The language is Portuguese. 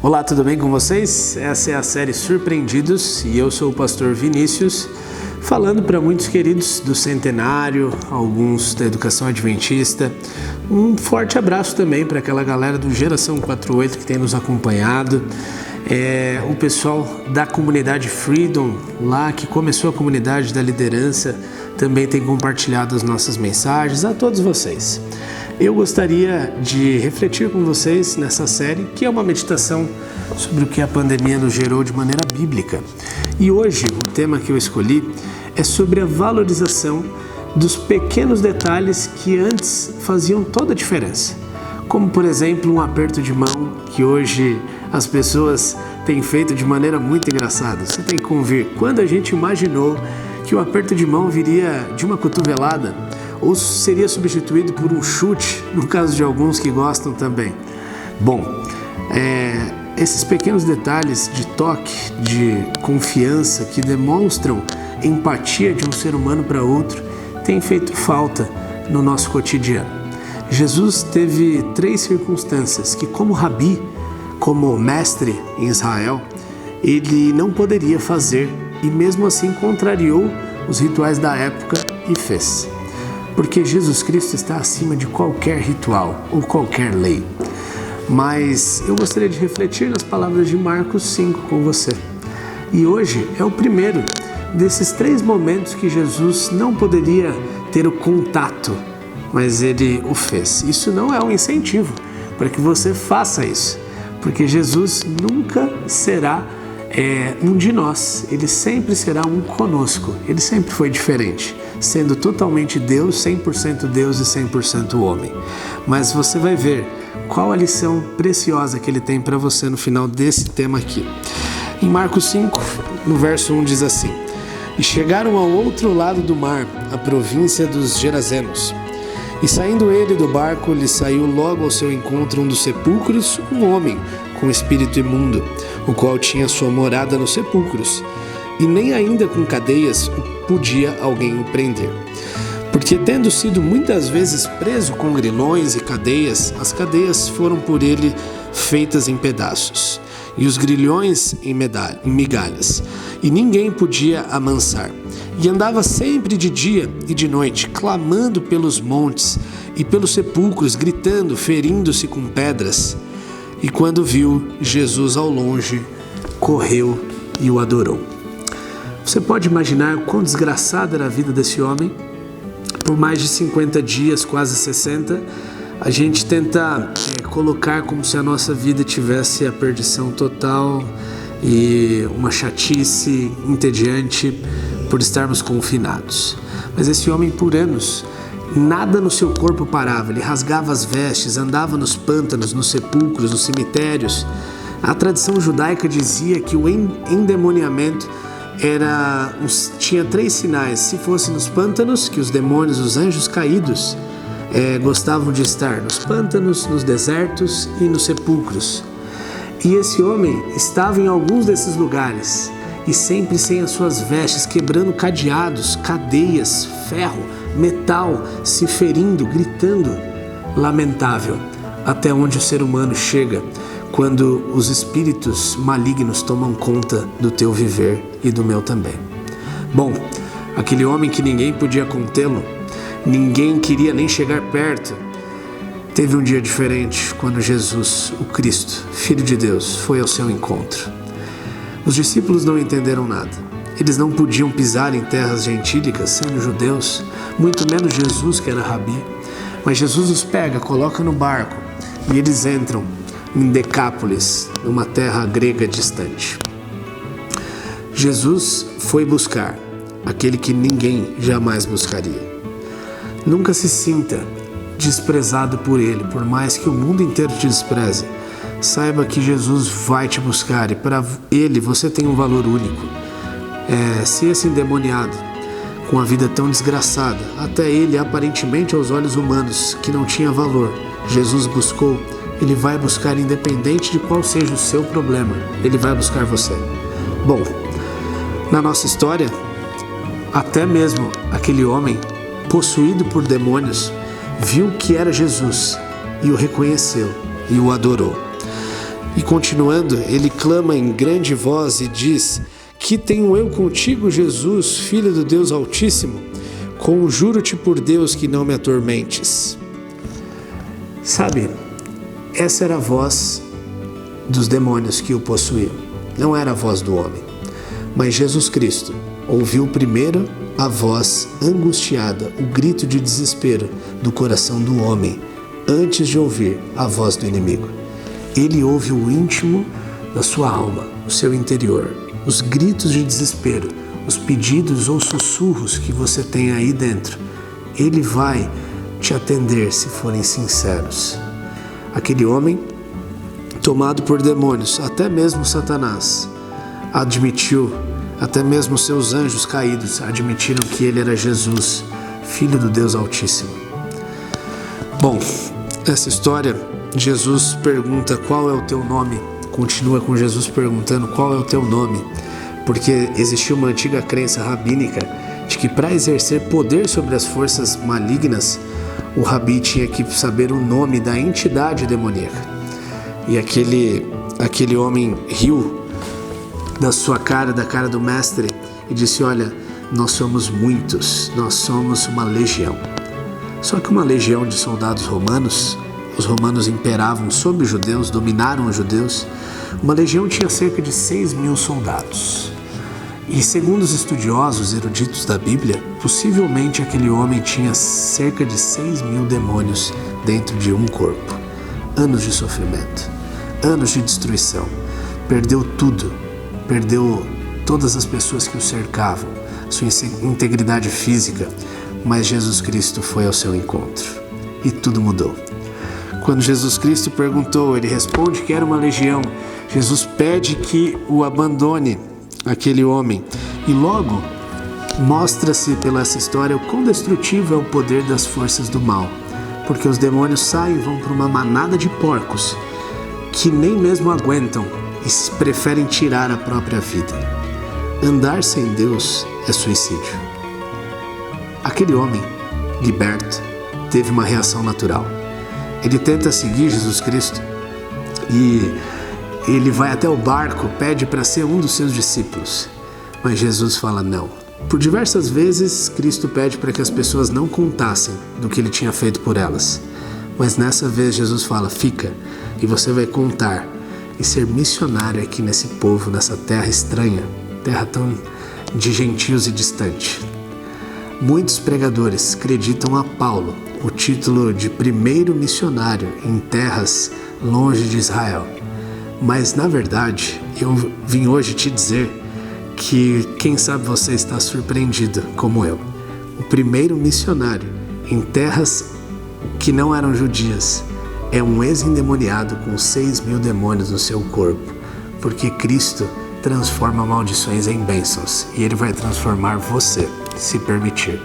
Olá, tudo bem com vocês? Essa é a série Surpreendidos e eu sou o pastor Vinícius, falando para muitos queridos do Centenário, alguns da Educação Adventista. Um forte abraço também para aquela galera do Geração 48 que tem nos acompanhado. O pessoal da comunidade Freedom, lá que começou a comunidade da liderança, também tem compartilhado as nossas mensagens. A todos vocês. Eu gostaria de refletir com vocês nessa série, que é uma meditação sobre o que a pandemia nos gerou de maneira bíblica. E hoje o tema que eu escolhi é sobre a valorização dos pequenos detalhes que antes faziam toda a diferença. Como, por exemplo, um aperto de mão que hoje as pessoas têm feito de maneira muito engraçada. Você tem que convir, quando a gente imaginou que o aperto de mão viria de uma cotovelada, ou seria substituído por um chute, no caso de alguns que gostam também. Bom, esses pequenos detalhes de toque, de confiança, que demonstram empatia de um ser humano para outro, têm feito falta no nosso cotidiano. Jesus teve 3 circunstâncias que, como rabi, como mestre em Israel, ele não poderia fazer e mesmo assim contrariou os rituais da época e fez. Porque Jesus Cristo está acima de qualquer ritual ou qualquer lei. Mas eu gostaria de refletir nas palavras de Marcos 5 com você. E hoje é o primeiro desses 3 momentos que Jesus não poderia ter o contato, mas ele o fez. Isso não é um incentivo para que você faça isso, porque Jesus nunca será um de nós, ele sempre será um conosco, ele sempre foi diferente, sendo totalmente Deus, 100% Deus e 100% homem. Mas você vai ver qual a lição preciosa que ele tem para você no final desse tema aqui. Em Marcos 5, no verso 1 diz assim: E chegaram ao outro lado do mar, a província dos Gerazenos. E saindo ele do barco, lhe saiu logo ao seu encontro um dos sepulcros, um homem com espírito imundo, o qual tinha sua morada nos sepulcros, e nem ainda com cadeias podia alguém o prender. Porque tendo sido muitas vezes preso com grilhões e cadeias, as cadeias foram por ele feitas em pedaços, e os grilhões em migalhas, e ninguém podia amansar. E andava sempre de dia e de noite, clamando pelos montes e pelos sepulcros, gritando, ferindo-se com pedras. E quando viu Jesus ao longe, correu e o adorou. Você pode imaginar quão desgraçada era a vida desse homem? Por mais de 50 dias, quase 60, a gente tenta colocar como se a nossa vida tivesse a perdição total e uma chatice entediante por estarmos confinados. Mas esse homem, por anos, nada no seu corpo parava. Ele rasgava as vestes, andava nos pântanos, nos sepulcros, nos cemitérios. A tradição judaica dizia que o endemoniamento tinha 3 sinais. Se fosse nos pântanos, que os demônios, os anjos caídos, gostavam de estar nos pântanos, nos desertos e nos sepulcros. E esse homem estava em alguns desses lugares, e sempre sem as suas vestes, quebrando cadeados, cadeias, ferro, metal, se ferindo, gritando. Lamentável, até onde o ser humano chega quando os espíritos malignos tomam conta do teu viver e do meu também. Bom, aquele homem que ninguém podia contê-lo, ninguém queria nem chegar perto, teve um dia diferente quando Jesus, o Cristo, Filho de Deus, foi ao seu encontro. Os discípulos não entenderam nada. Eles não podiam pisar em terras gentílicas, sendo judeus, muito menos Jesus, que era rabi. Mas Jesus os pega, coloca no barco e eles entram em Decápolis, numa terra grega distante. Jesus foi buscar aquele que ninguém jamais buscaria. Nunca se sinta desprezado por ele, por mais que o mundo inteiro te despreze. Saiba que Jesus vai te buscar e para ele você tem um valor único. Se esse endemoniado, com a vida tão desgraçada, até ele aparentemente aos olhos humanos que não tinha valor, Jesus buscou, ele vai buscar independente de qual seja o seu problema, ele vai buscar você. Bom, na nossa história, até mesmo aquele homem possuído por demônios viu que era Jesus e o reconheceu e o adorou. E continuando, ele clama em grande voz e diz: que tenho eu contigo, Jesus, Filho do Deus Altíssimo? Conjuro-te por Deus que não me atormentes. Sabe, essa era a voz dos demônios que o possuíam. Não era a voz do homem. Mas Jesus Cristo ouviu primeiro a voz angustiada, o grito de desespero do coração do homem, antes de ouvir a voz do inimigo. Ele ouve o íntimo da sua alma, o seu interior, os gritos de desespero, os pedidos ou sussurros que você tem aí dentro. Ele vai te atender se forem sinceros. Aquele homem, tomado por demônios, até mesmo Satanás, admitiu, até mesmo seus anjos caídos admitiram que ele era Jesus, Filho do Deus Altíssimo. Bom, essa história, Jesus pergunta qual é o teu nome, continua com Jesus perguntando qual é o teu nome, porque existia uma antiga crença rabínica de que para exercer poder sobre as forças malignas, o rabi tinha que saber o nome da entidade demoníaca. E aquele homem riu da cara do mestre e disse: olha, nós somos muitos, nós somos uma legião. Só que uma legião de soldados romanos, os romanos imperavam sobre os judeus, dominaram os judeus, uma legião tinha cerca de 6.000 soldados. E segundo os estudiosos eruditos da Bíblia, possivelmente aquele homem tinha cerca de 6.000 demônios dentro de um corpo. Anos de sofrimento, anos de destruição, perdeu tudo, perdeu todas as pessoas que o cercavam, sua integridade física, mas Jesus Cristo foi ao seu encontro e tudo mudou. Quando Jesus Cristo perguntou, ele responde que era uma legião. Jesus pede que o abandone aquele homem e logo mostra-se pela essa história o quão destrutivo é o poder das forças do mal, porque os demônios saem e vão para uma manada de porcos que nem mesmo aguentam e preferem tirar a própria vida. Andar sem Deus é suicídio. Aquele homem, liberto, teve uma reação natural. Ele tenta seguir Jesus Cristo e ele vai até o barco, pede para ser um dos seus discípulos. Mas Jesus fala não. Por diversas vezes, Cristo pede para que as pessoas não contassem do que ele tinha feito por elas. Mas nessa vez Jesus fala: fica e você vai contar e ser missionário aqui nesse povo, nessa terra estranha, terra tão de gentios e distante. Muitos pregadores acreditam a Paulo o título de primeiro missionário em terras longe de Israel. Mas na verdade, eu vim hoje te dizer que quem sabe você está surpreendido como eu. O primeiro missionário em terras que não eram judias é um ex-endemoniado com 6.000 demônios no seu corpo, porque Cristo transforma maldições em bênçãos e Ele vai transformar você, se permitir.